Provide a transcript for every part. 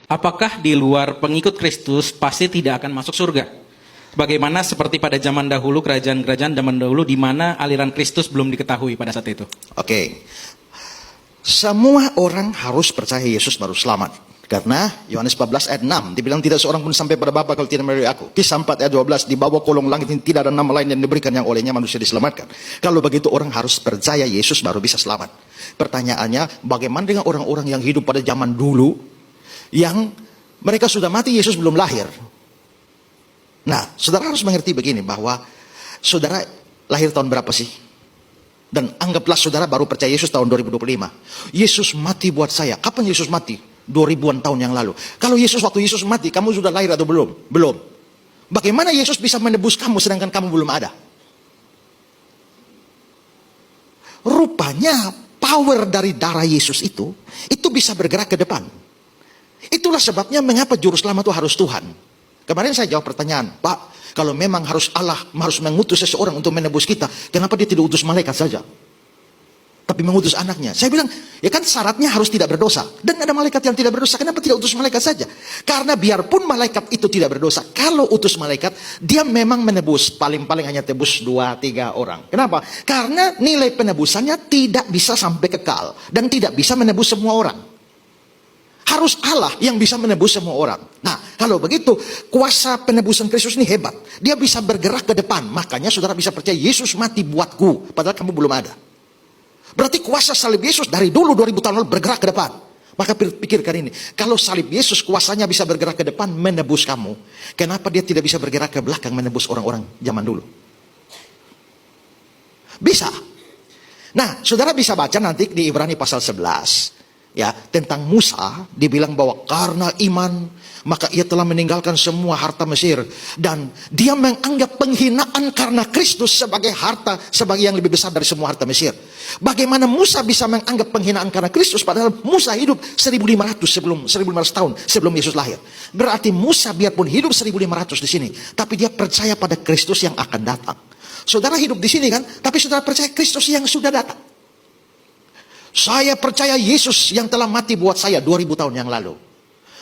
Apakah di luar pengikut Kristus pasti tidak akan masuk surga? Bagaimana seperti pada zaman dahulu, kerajaan-kerajaan zaman dahulu di mana aliran Kristus belum diketahui pada saat itu? Oke. Semua orang harus percaya Yesus baru selamat. Karena Yohanes 14 ayat 6 dibilang tidak seorang pun sampai pada Bapa kalau tidak melalui aku. Kisah 4 ayat 12 di bawah kolong langit ini tidak ada nama lain yang diberikan yang olehnya manusia diselamatkan. Kalau begitu orang harus percaya Yesus baru bisa selamat. Pertanyaannya, bagaimana dengan orang-orang yang hidup pada zaman dulu yang mereka sudah mati, Yesus belum lahir? Nah, saudara harus mengerti begini, bahwa saudara lahir tahun berapa sih? Dan anggaplah saudara baru percaya Yesus tahun 2025. Yesus mati buat saya. Kapan Yesus mati? 2000-an tahun yang lalu. Kalau waktu Yesus mati, kamu sudah lahir atau belum? Belum. Bagaimana Yesus bisa menebus kamu sedangkan kamu belum ada? Rupanya power dari darah Yesus itu bisa bergerak ke depan. Itulah sebabnya mengapa juru selamat itu harus Tuhan. Kemarin saya jawab pertanyaan, Pak, kalau memang harus Allah harus mengutus seseorang untuk menebus kita, kenapa dia tidak utus malaikat saja? Tapi mengutus anaknya. Saya bilang, ya kan syaratnya harus tidak berdosa. Dan ada malaikat yang tidak berdosa, kenapa tidak utus malaikat saja? Karena biarpun malaikat itu tidak berdosa, kalau utus malaikat, dia memang menebus. Paling-paling hanya tebus 2-3 orang. Kenapa? Karena nilai penebusannya tidak bisa sampai kekal. Dan tidak bisa menebus semua orang. Harus Allah yang bisa menebus semua orang. Nah, kalau begitu, kuasa penebusan Kristus ini hebat. Dia bisa bergerak ke depan. Makanya saudara bisa percaya, Yesus mati buatku. Padahal kamu belum ada. Berarti kuasa salib Yesus dari dulu 2000 tahun lalu bergerak ke depan. Maka pikirkan ini. Kalau salib Yesus kuasanya bisa bergerak ke depan menebus kamu. Kenapa dia tidak bisa bergerak ke belakang menebus orang-orang zaman dulu? Bisa. Nah, saudara bisa baca nanti di Ibrani pasal 11. Ya, tentang Musa dibilang bahwa karena iman maka ia telah meninggalkan semua harta Mesir dan dia menganggap penghinaan karena Kristus sebagai harta, sebagai yang lebih besar dari semua harta Mesir. Bagaimana Musa bisa menganggap penghinaan karena Kristus padahal Musa hidup 1500 tahun sebelum Yesus lahir. Berarti Musa biarpun hidup 1500 di sini, tapi dia percaya pada Kristus yang akan datang. Saudara hidup di sini kan, tapi saudara percaya Kristus yang sudah datang. Saya percaya Yesus yang telah mati buat saya 2000 tahun yang lalu.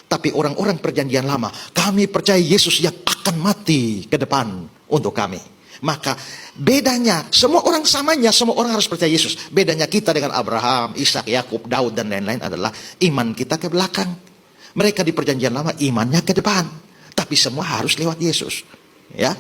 Tapi orang-orang perjanjian lama, kami percaya Yesus yang akan mati ke depan untuk kami. Maka bedanya, semua orang samanya, semua orang harus percaya Yesus. Bedanya kita dengan Abraham, Ishak, Yakub, Daud, dan lain-lain adalah iman kita ke belakang. Mereka di perjanjian lama imannya ke depan. Tapi semua harus lewat Yesus. Ya.